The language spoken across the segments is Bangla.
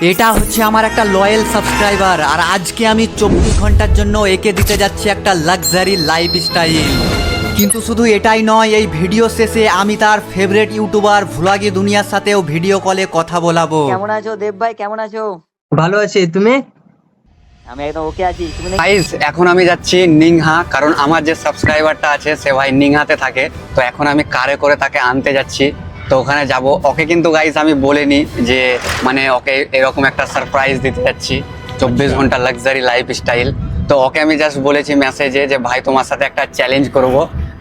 এটা হচ্ছে আমার একটা লয়াল সাবস্ক্রাইবার, আর আজকে আমি 24 ঘন্টার জন্য একে দিতে যাচ্ছি একটা লাক্সারি লাইফস্টাইল। কিন্তু শুধু এটাই নয়, এই ভিডিও শেষে আমি তার ফেভারিট ইউটিউবার ভ্লগি দুনিয়ার সাথেও ভিডিও কলে কথা বলাবো। কেমন আছো দেব ভাই? কেমন আছো? ভালো আছি, তুমি? আমি একদম ওকে আছি। তুমি গাইস, এখন আমি যাচ্ছি নিংহা, কারণ আমার যে সাবস্ক্রাইবারটা আছে সে ভাই নিংহাতে থাকে। তো এখন আমি কারে করে তাকে আনতে যাচ্ছি, তো ওখানে যাব। ওকে কিন্তু গাইস আমি বলিনি যে মানে ওকে এরকম একটা সারপ্রাইজ দিতে যাচ্ছি, 24 ঘন্টা লাক্সারি লাইফস্টাইল। তো ওকে আমি জাস্ট বলেছি মেসেজে যে ভাই তোমার সাথে একটা চ্যালেঞ্জ করব,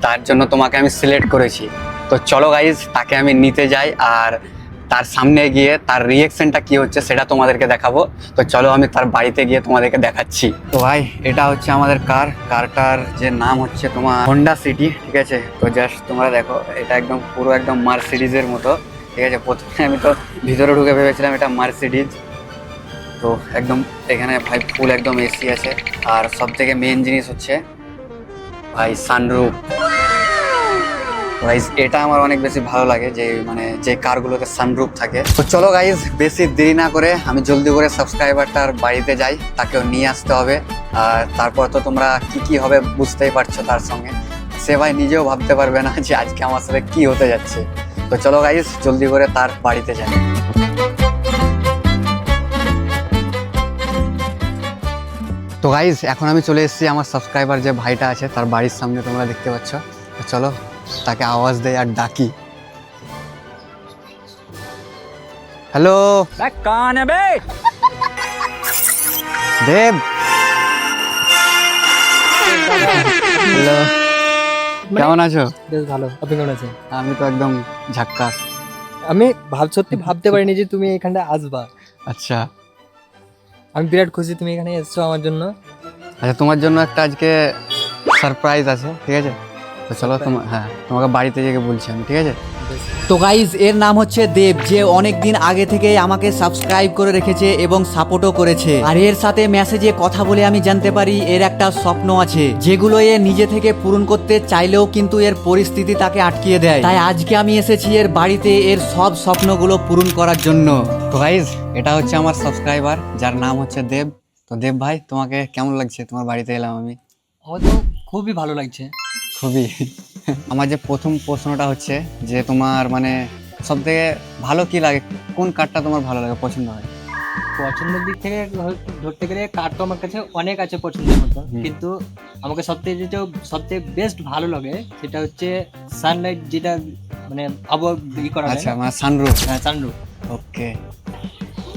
তার জন্য তোমাকে আমি সিলেক্ট করেছি। তো চলো গাইস, তাকে আমি নিতে যাই আর তার সামনে গিয়ে তার রিয়েকশনটা কি হচ্ছে সেটা তোমাদেরকে দেখাবো। তো চলো আমি তার বাড়িতে গিয়ে তোমাদেরকে দেখাচ্ছি। তো ভাই, এটা হচ্ছে আমাদের কারটার যে নাম হচ্ছে তোমার হোন্ডা সিটি, ঠিক আছে? তো জাস্ট তোমরা দেখো, এটা একদম পুরো একদম মার্সিডিজের মতো, ঠিক আছে? প্রথমে আমি তো ভিতরে ঢুকে ভেবেছিলাম এটা মার্সিডিজ। তো একদম এখানে ভাই ফুল একদম এসি আছে, আর সব থেকে মেন জিনিস হচ্ছে ভাই সানরুফ। গাইজ, এটা আমার অনেক বেশি ভালো লাগে যে মানে যে কারগুলোতে সানরুফ থাকে। তো চলো গাইজ, বেশি দেরি না করে আমি জলদি করে সাবস্ক্রাইবারটার বাড়িতে যাই, তাকেও নিয়ে আসতে হবে। আর তারপর তো তোমরা কি হবে বুঝতেই পারছো, তার সঙ্গে সে ভাই নিজেও ভাবতে পারবে না যে আজকে আমার সাথে কি হতে যাচ্ছে। তো চলো গাইজ, জলদি করে তার বাড়িতে যাই। তো গাইজ, এখন আমি চলে এসেছি আমার সাবস্ক্রাইবার যে ভাইটা আছে তার বাড়ির সামনে, তোমরা দেখতে পাচ্ছ। তো চলো তাকে আওয়াজ দেয় আর ডাকি। হ্যালো কান বে দেব। হ্যালো, কেমন আছো? বেশ ভালো, আপনি কেমন আছেন? আমি তো একদম ঝাক্কাস। আমি সত্যি ভাবতে পারিনি যে তুমি এখানটা আসবা। আচ্ছা আমি বিরাট খুশি তুমি এখানে এসছো আমার জন্য। আচ্ছা, তোমার জন্য একটা আজকে সারপ্রাইজ আছে, ঠিক আছে? তো চলো তোমাকে বাড়িতে গিয়ে বলছি আমি, ঠিক আছে? তো গাইজ, এর নাম হচ্ছে দেব, যে অনেক দিন আগে থেকে আমাকে সাবস্ক্রাইব করে রেখেছে এবং সাপোর্টও করেছে। আর এর সাথে মেসেজে কথা বলে আমি জানতে পারি এর একটা স্বপ্ন আছে, যেগুলো এ নিজে থেকে পূরণ করতে চাইলেও কিন্তু এর পরিস্থিতি তাকে আটকিয়ে দেয়। তাই আজকে আমি এসেছি এর বাড়িতে এর সব স্বপ্নগুলো পূরণ করার জন্য। তো গাইজ, এটা হচ্ছে আমার সাবস্ক্রাইবার যার নাম হচ্ছে দেব। তো দেব ভাই, তোমাকে কেমন লাগছে? তোমার বাড়িতে এলাম আমি। আমার তো খুবই ভালো লাগছে। খুবই। আমার যে প্রথম প্রশ্নটা হচ্ছে যে তোমার মানে সব থেকে ভালো কি লাগে, কোন কারটা তোমার ভালো লাগে, পছন্দ হয়? পছন্দের দিক থেকে ধরতে গেলে কার তো আমার কাছে অনেক আছে পছন্দের মতো, কিন্তু আমাকে সবথেকে বেস্ট ভালো লাগে সেটা হচ্ছে সানলাইট, যেটা মানে ই করা আচ্ছা, মানে সানরুফ। হ্যাঁ, সানরুফ। ওকে।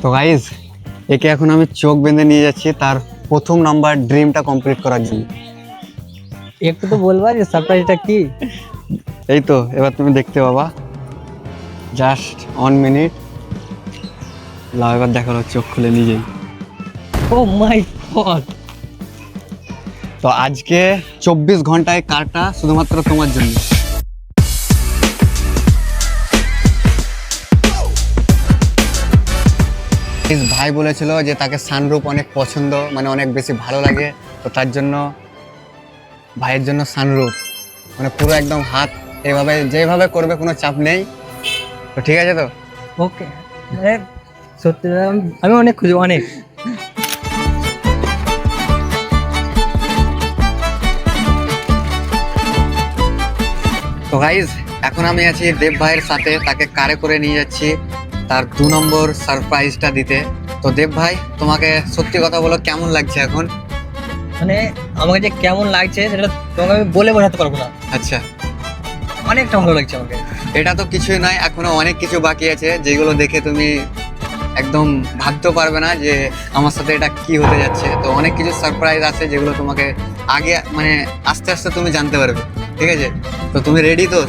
তো গাইজ, একে এখন আমি চোখ বেঁধে নিয়ে যাচ্ছি তার প্রথম নাম্বার ড্রিমটা কমপ্লিট করার জন্য। একটু তো বলবা যে সারপ্রাইজটা কি? এই তো এবার তুমি দেখতে পাবা, জাস্ট 1 মিনিট। লাও, এবার দেখালো, চোখ খুলে নিজেই। ও মাই গড! তো আজকে 24 ঘন্টায় কারটা শুধুমাত্র তোমার জন্য। ভাই বলেছিল যে তাকে সানরুফ অনেক পছন্দ, মানে অনেক বেশি ভালো লাগে। তো তার জন্য ভাইয়ের জন্য সানরুফ, মানে পুরো একদম হাত এভাবে যেভাবে করবে কোনো চাপ নেই। তো ঠিক আছে তো? ওকে, সত্যি আমি অনেক খুশি, অনেক। তো গাইজ, এখন আমি আছি দেব ভাইয়ের সাথে, তাকে কারে করে নিয়ে যাচ্ছি তার 2 নম্বর সারপ্রাইজটা দিতে। তো দেব ভাই, তোমাকে সত্যি কথা বলো, কেমন লাগছে এখন? মানে আমাকে যে কেমন লাগছে সেটা তোমাকে আমি বলে বোঝাতে পারবো না। আচ্ছা, অনেকটা ভালো লাগছে আমাকে। এটা তো কিছুই নয়, এখনো অনেক কিছু বাকি আছে যেগুলো দেখে তুমি একদম ভাবতেও পারবে না যে আমার সাথে এটা কি হতে যাচ্ছে। তো অনেক কিছু সারপ্রাইজ আছে যেগুলো তোমাকে আগে মানে আস্তে আস্তে তুমি জানতে পারবে, ঠিক আছে? তো তুমি রেডি তো?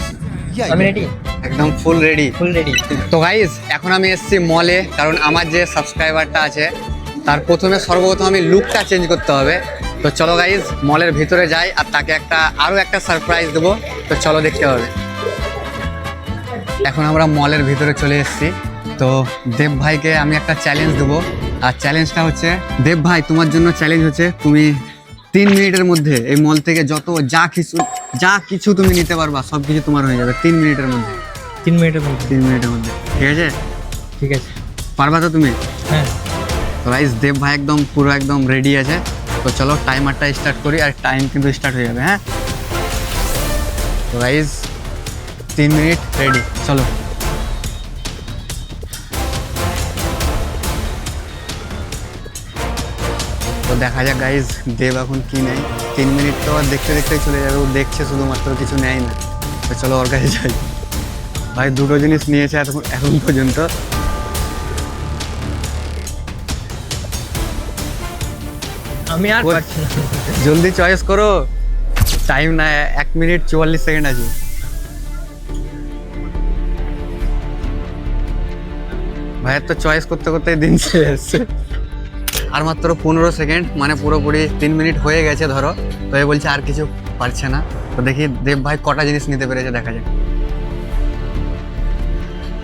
আমি রেডি, একদম ফুল রেডি। Full ready. তো গাইজ, এখন আমি এসেছি মলে, কারণ আমার যে সাবস্ক্রাইবারটা আছে তার সর্বপ্রথম আমি লুকটা চেঞ্জ করতে হবে। তো চলো গাইজ, মলের ভিতরে যাই আর তাকে আরো একটা সারপ্রাইজ দেবো। তো চলো, দেখতে হবে। এখন আমরা মলের ভিতরে চলে এসেছি। তো দেব ভাইকে আমি একটা চ্যালেঞ্জ দেবো, আর চ্যালেঞ্জটা হচ্ছে, দেব ভাই তোমার জন্য চ্যালেঞ্জ হচ্ছে তুমি 3 মিনিটের মধ্যে এই মল থেকে যা কিছু তুমি নিতে পারবা, সব কিছু তোমার হয়ে যাবে 3 মিনিটের মধ্যে। 3 মিনিটের মধ্যে? 3 মিনিটের মধ্যে, ঠিক আছে? ঠিক আছে। পারবা তো তুমি? হ্যাঁ তো গাইস দেব ভাই একদম পুরো একদম রেডি আছে। তো চলো টাইমারটা স্টার্ট করি, আর টাইম কিন্তু স্টার্ট হয়ে যাবে। হ্যাঁ তো গাইস 3 মিনিট রেডি, চলো। তো দেখা যাক গাইস দেব এখন কি নেয়। 3 মিনিট তো আর দেখতে দেখতেই চলে যাবে, ও দেখছে শুধুমাত্র, কিছু নেয় না। তো চলো ওর কাছে যাই। ভাই দুটো জিনিস নিয়েছে এখন পর্যন্ত। আমি আর পারছি না। জলদি চয়েস করো, টাইম না 1 মিনিট 44 সেকেন্ড আছে। ভাইয়ের তো চয়েস করতে করতে দিন শেষ। আর মাত্র 15 সেকেন্ড, মানে পুরোপুরি 3 মিনিট হয়ে গেছে ধরো। তো এ বলছে আর কিছু পারছে না। তো দেখি দেব ভাই কটা জিনিস নিতে পেরেছে, দেখা যাক।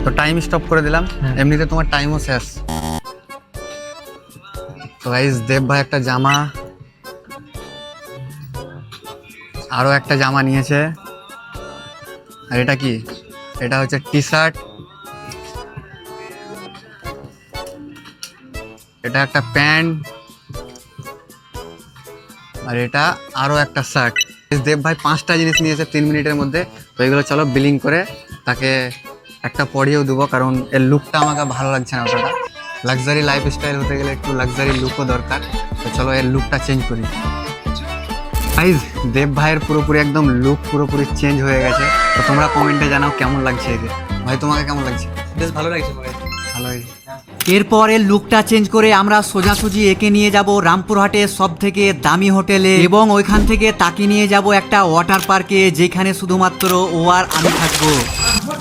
তো টাইম স্টপ করে দিলাম, এমনিতে তোমার টাইমও শেষ। তো গাইস দেব ভাই একটা জামা, আরো একটা জামা নিয়েছে। আর এটা কি? এটা হচ্ছে টি শার্ট, এটা একটা প্যান্ট, আর এটা আরো একটা শার্ট। দেব ভাই 5টা জিনিস নিয়েছে 3 মিনিটের মধ্যে। তো এগুলো চলো বিলিং করে তাকে একটা পরিয়েও দেবো, কারণ এর লুকটা আমাকে ভালো লাগছে না অতটা। লাক্সারি লাইফস্টাইল হতে গেলে একটু লাক্সারি লুকও দরকার। তো চলো এর লুকটা চেঞ্জ করি। গাইস দেব ভাইয়ের পুরোপুরি একদম লুক পুরোপুরি চেঞ্জ হয়ে গেছে। তো তোমরা কমেন্টে জানাও কেমন লাগছে একে। ভাই তোমাকে কেমন লাগছে? বেশ ভালো লাগছে ভাই। ভালো হয়েছে। এরপর এর লুকটা চেঞ্জ করে আমরা সোজাসুজি একে নিয়ে যাব রামপুরহাটের সব থেকে দামি হোটেলে, এবং ওইখান থেকে তাকে নিয়ে যাব একটা ওয়াটার পার্কে, যেখানে শুধুমাত্র ও আর আমি থাকবো।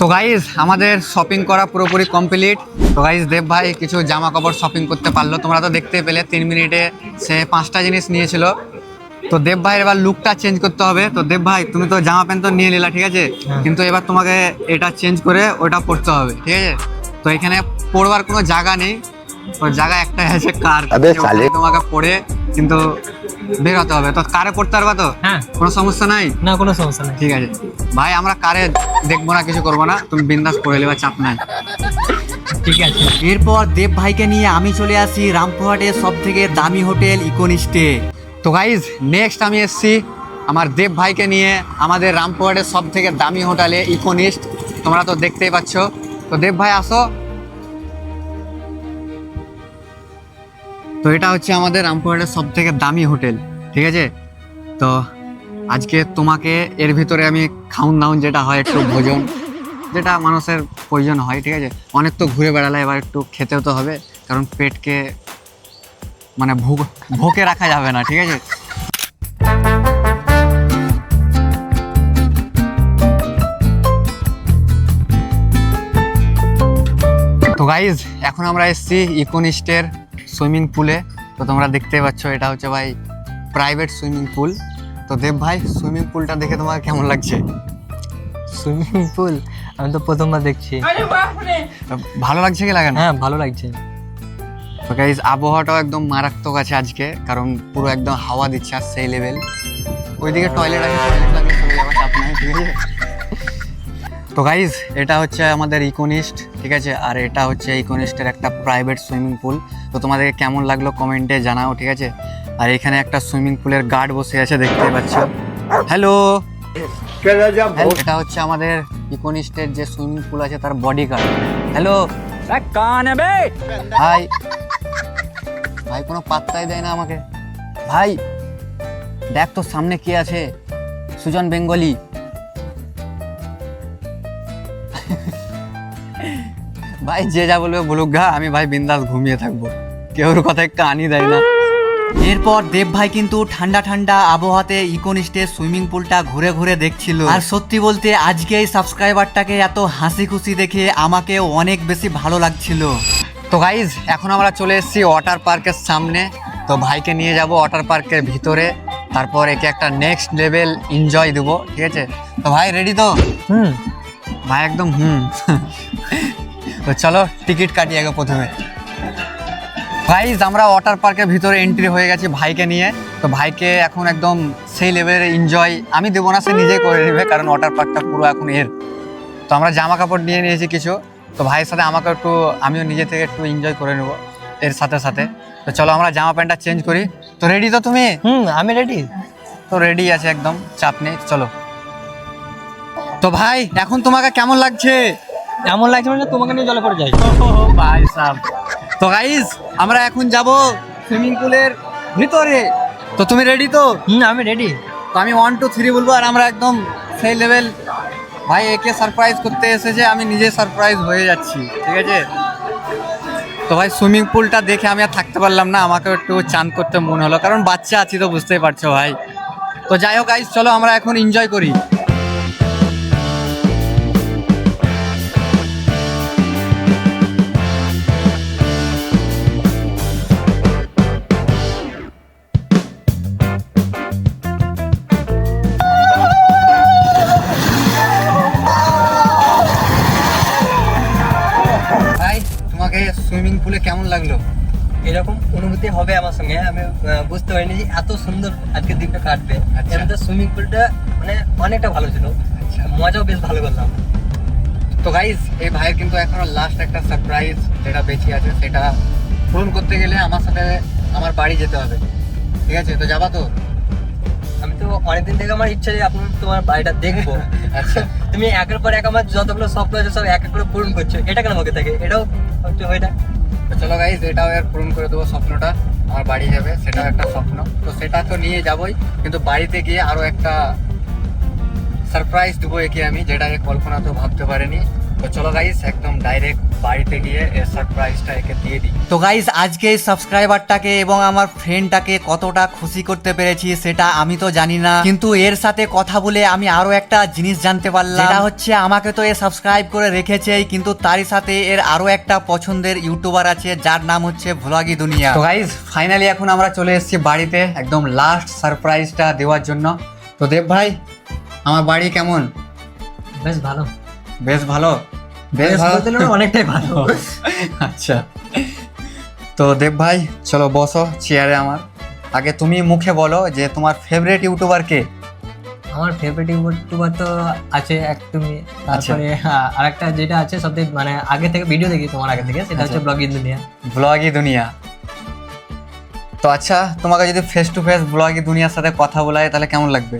তো গাইস আমাদের শপিং করা পুরোপুরি কমপ্লিট। তো গাইস দেব ভাই কিছু জামা কাপড় শপিং করতে পারলো, তোমরা তো দেখতে পেলে 3 মিনিটে সে 5টা জিনিস নিয়েছিল। তো দেব ভাই এবার লুকটা চেঞ্জ করতে হবে। তো দেব ভাই তুমি তো জামা প্যান্ট তো নিয়ে নিলা, ঠিক আছে, কিন্তু এবার তোমাকে এটা চেঞ্জ করে ওটা পরতে হবে, ঠিক আছে। তো এখানে পরবার কোনো জায়গা নেই, ওর জায়গা একটাই আছে কার। তোমাকে পরে কিন্তু বের হতে হবে। তো কারে পড়তে পারবা তো? হ্যাঁ কোনো সমস্যা নাই? না, কোনো সমস্যা নেই। ঠিক আছে ভাই, আমরা কারে দেখবো না, কিছু করবো না, তুমি বিন্দাস পড়ে নেবা, চাপ নাই। ঠিক আছে। এরপর দেব ভাইকে নিয়ে আমি চলে আসি রামপুরহাটের সব থেকে দামি হোটেল ইকোনিস্টে। তো গাইজ নেক্সট আমি এসেছি আমার দেব ভাইকে নিয়ে আমাদের রামপুরহাটের সব থেকে দামি হোটেলে ইকোনিস্ট। তোমরা তো দেখতেই পাচ্ছ। তো দেব ভাই আসো। তো এটা হচ্ছে আমাদের রামপুরহাটের সব থেকে দামি হোটেল, ঠিক আছে। তো আজকে তোমাকে এর ভিতরে আমি খাউন দাউন যেটা হয়, একটু ভোজন যেটা মানুষের প্রয়োজন হয়, ঠিক আছে। অনেক তো ঘুরে বেড়ালে এবার একটু খেতেও তো হবে, কারণ পেটকে মানে ভোকে রাখা যাবে না, ঠিক আছে। তো গাইজ এখন আমরা এসেছি ইকোনিস্টের সুইমিং পুলে। তো তোমরা দেখতে পাচ্ছ এটা হচ্ছে ভাই প্রাইভেট সুইমিং পুল। তো দেব ভাই সুইমিং পুলটা দেখে তোমার কেমন লাগছে? সুইমিং পুল আমি তো প্রথমবার দেখছি। ভালো লাগছে কি লাগে না? হ্যাঁ ভালো লাগছে। তো গাইজ আবহাওয়াটাও একদম মারাত্মক আছে আজকে, কারণ পুরো একদম হাওয়া দিচ্ছে আর সেই লেভেল। ওইদিকে টয়লেট আছে, টয়লেট লাগলে চলে যাওয়া, চাপ নাই, ঠিক আছে। তো গাইজ এটা হচ্ছে আমাদের ইকোনিস্ট, ঠিক আছে, আর এটা হচ্ছে ইকোনিস্টের একটা প্রাইভেট সুইমিং পুল। তো তোমাদেরকে কেমন লাগলো কমেন্টে জানাও, ঠিক আছে। আর এখানে একটা সুইমিং পুলের গার্ড বসে আছে, দেখতে পাচ্ছ। হ্যালো, এটা হচ্ছে আমাদের ইকোনিস্টের যে সুইমিং পুল আছে তার বডি গার্ড। হ্যালো ভাই, ভাই কোনো পাত্তাই দেয় না আমাকে। ভাই দেখ তো সামনে কে আছে, সুজন বেঙ্গলি। ভাই যে যা বলবে বলুক গা, আমি ভাই বিন্দাস ঘুমিয়ে থাকবো, কেউর কথায় কানই দেয় না। এরপর দেব ভাই কিন্তু ঠান্ডা ঠান্ডা আবহাওয়াতে ইকোনিস্টের সুইমিং পুলটা ঘুরে ঘুরে দেখছিল। আর সত্যি বলতে আজকে এই সাবস্ক্রাইবারটাকে এত হাসি খুশি দেখে আমাকে অনেক বেশি ভালো লাগছিল। তো গাইজ এখন আমরা চলে এসেছি ওয়াটার পার্কের সামনে। তো ভাইকে নিয়ে যাব ওয়াটার পার্কের ভিতরে, তারপর একে একটা নেক্সট লেভেল এনজয় দেবো, ঠিক আছে। তো ভাই রেডি তো? ভাই একদম তো চলো টিকিট কাটি আগে প্রথমে। গাইজ আমরা ওয়াটার পার্কের ভিতরে এন্ট্রি হয়ে গেছি ভাইকে নিয়ে। তো ভাইকে এখন একদম সেই লেভেলের এনজয় আমি দেবো না, সে নিজেই করে নেবে, কারণ ওয়াটার পার্কটা পুরো এখন এর। তো আমরা জামা কাপড় নিয়ে নিয়েছি কিছু। তো ভাইয়ের সাথে আমাকে একটু, আমিও নিজে থেকে একটু এনজয় করে নেবো। এর সাথে সাথে। তো চলো আমরা জামা প্যান্টটা চেঞ্জ করি। তো রেডি তো তুমি? আমি রেডি। তো রেডি আছে একদম, চাপ নেই, চলো। তো ভাই এখন তোমাকে কেমন লাগছে? এমন লাগছে মানে তোমাকে নিয়ে জলে পড়ে যাই। ভাই সাহেব, তো গাইস আমরা এখন যাব সুইমিং পুলের ভিতরে। তো তুমি রেডি তো? আমি রেডি। তো আমি 1 2 3 বলবো আর আমরা একদম সেই লেভেল। ভাই একে সারপ্রাইজ করতে এসেছে, আমি নিজে সারপ্রাইজ হয়ে যাচ্ছি, ঠিক আছে? তো ভাই সুইমিং পুলটা দেখে আমি আর থাকতে পারলাম না, আমাকে একটু চান করতে মন হলো, কারণ বাচ্চা আছি তো বুঝতেই পারছো ভাই। তো যাই হোক গাইস, চলো আমরা এখন এনজয় করি। ভাই তোমাকে সুইমিং পুলে কেমন লাগলো? এরকম অনুভূতি হবে আমার সঙ্গে, আমি বুঝতে পারিনি যে এত সুন্দর আজকের দিনটা কাটবে। আচ্ছা। এমনিতে সুইমিং পুলটা মানে অনেকটা ভালো ছিল, মজাও বেশ ভালো করলাম। তো গাইজ এই ভাইয়ের কিন্তু এখনো লাস্ট একটা সারপ্রাইজ যেটা বেঁচে আছে, সেটা পূরণ করতে গেলে আমার সাথে আমার বাড়ি যেতে হবে, ঠিক আছে? তো যাবা তো? আমি তো অনেকদিন থেকে আমার ইচ্ছা যে আপনার তোমার বাড়িটা দেখবো। আচ্ছা, তুমি একের পর এক আমার যতগুলো স্বপ্ন আছে সব এক এক করে পূরণ করছো, এটা কেন আমাকে থাকে? এটাও হচ্ছে হয়ে থাকে। তো চলো গাইজ এটাও এর পূরণ করে দেবো স্বপ্নটা, আমার বাড়ি যাবে, সেটাও একটা স্বপ্ন। তো সেটা তো নিয়ে যাবোই, কিন্তু বাড়িতে গিয়ে আরো একটা সারপ্রাইজ দেবো একে আমি, যেটা এ কল্পনা তো ভাবতে পারেনি। তো চলো গাইজ একদম ডাইরেক্ট বাড়িতে গিয়ে এর সারপ্রাইজটা একে দিয়ে দিই। তো গাইজ আজকে এই সাবস্ক্রাইবারটাকে এবং আমার ফ্রেন্ডটাকে কতটা খুশি করতে পেরেছি সেটা আমি তো জানি না, কিন্তু এর সাথে কথা বলে আমি আরো একটা জিনিস জানতে পারলাম, যেটা হচ্ছে আমাকে তো এ সাবস্ক্রাইব করে রেখেছেই, কিন্তু তারই সাথে এর আরো একটা পছন্দের ইউটিউবার আছে যার নাম হচ্ছে ভ্লগি দুনিয়া। তো গাইজ ফাইনালি এখন আমরা চলে এসেছি বাড়িতে একদম লাস্ট সারপ্রাইজটা দেওয়ার জন্য। তো দেব ভাই আমার বাড়ি কেমন? বেশ ভালো, বেশ ভালো, বেশ ভালো, অনেকটাই ভালো। আচ্ছা, তো দেব ভাই চলো বসো চেয়ারে। আমার আগে তুমি মুখে বলো যে তোমার ফেভারিট ইউটিউবার কে? আমার ফেভারিট ইউটিউবার তো আছে এক তুমি, তারপরে আরেকটা যেটা আছে সবথেকে মানে আগে থেকে ভিডিও দেখি তোমার আগে থেকে, সেটা হচ্ছে ব্লগিং দুনিয়া। ব্লগি দুনিয়া। তো আচ্ছা, তোমাকে যদি ফেস টু ফেস ব্লগি দুনিয়ার সাথে কথা বলাই তাহলে কেমন লাগবে?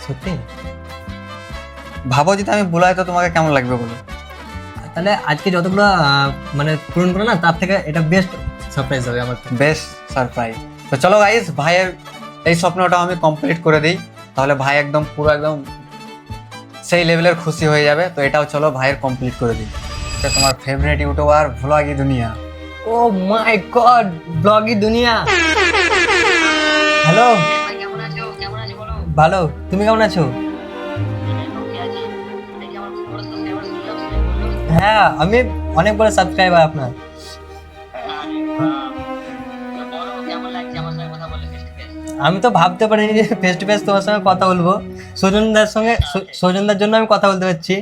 সত্যি ভাবো যদি আমি বলাই তো তোমাকে কেমন লাগবে বলো? তাহলে আজকে যতগুলো মানে পূরণ করো না, তার থেকে এটা বেস্ট সারপ্রাইজ হবে আমার। Best surprise. তো চলো গাইস ভাইয়ের এই স্বপ্নটা আমি কমপ্লিট করে দিই, তাহলে ভাই একদম পুরো একদম সেই লেভেলের খুশি হয়ে যাবে। তো এটাও চলো ভাইয়ের কমপ্লিট করে দিই। তো তোমার ফেভারিট ইউটিউবার ভ্লগি দুনিয়া। ও মাই গড, ব্লগি দুনিয়া। হ্যালো, ভালো, তুমি কেমন আছো? হ্যাঁ, আমি অনেক বড় সাবস্ক্রাইবার আপনার। আমি তো ভাবতে পারিনি যে ফেস টু ফেস তোমার সঙ্গে কথা বলবো। সজনদার সঙ্গে, সজনদার জন্য আমি কথা বলতে পারছি।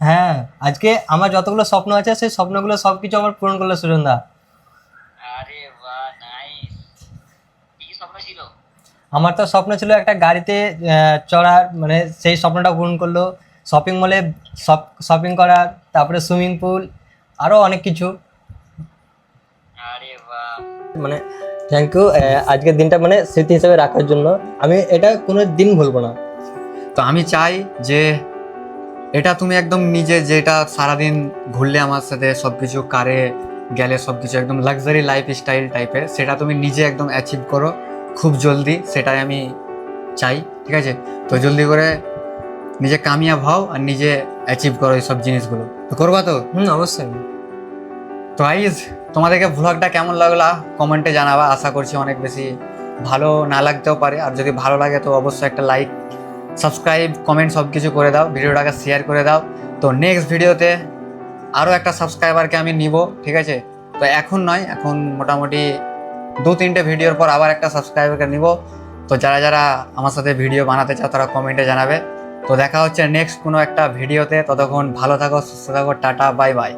হ্যাঁ, আজকে আমার যতগুলো স্বপ্ন আছে সেই স্বপ্নগুলো সবকিছু আমার পূরণ করলো সুজনদা। আমার তো স্বপ্ন ছিল একটা গাড়িতে চড়ার, মানে সেই স্বপ্নটা পূরণ করলো। শপিং মলে শপিং করার, তারপরে সুইমিং পুল, আরও অনেক কিছু। মানে থ্যাংক ইউ আজকের দিনটা মানে স্মৃতি হিসেবে রাখার জন্য। আমি এটা কোনো দিন ভুলবো না। তো আমি চাই যে এটা তুমি একদম নিজে, যেটা সারাদিন ঘুরলে আমার সাথে সবকিছু কারে গেলে সবকিছু একদম লাক্সারি লাইফ স্টাইল টাইপের, সেটা তুমি নিজে একদম অ্যাচিভ করো খুব জলদি, সেটাই আমি চাই, ঠিক আছে? তো জলদি করে নিজে কামিয়াব হও আর নিজে অ্যাচিভ করো এই সব জিনিসগুলো। তো করবা তো? অবশ্যই। তো গাইজ তোমাদেরকে ভ্লগটা কেমন লাগলো কমেন্টে জানাবা। আশা করছি অনেক বেশি ভালো না লাগতেও পারে, আর যদি ভালো লাগে তো অবশ্যই একটা লাইক, সাবস্ক্রাইব, কমেন্ট সব কিছু করে দাও, ভিডিওটাকে শেয়ার করে দাও। তো নেক্সট ভিডিওতে আরও একটা সাবস্ক্রাইবারকে আমি নিব, ঠিক আছে? তো এখন নয়, এখন মোটামুটি 2-3টে ভিডিওর পর আবার একটা সাবস্ক্রাইবারকে নিব। তো যারা যারা আমার সাথে ভিডিও বানাতে চাও তারা কমেন্টে জানাবে। তো দেখা হচ্ছে নেক্সট কোনো একটা ভিডিওতে। ততক্ষণ ভালো থাকো, সুস্থ থাকো, টাটা, বাই বাই।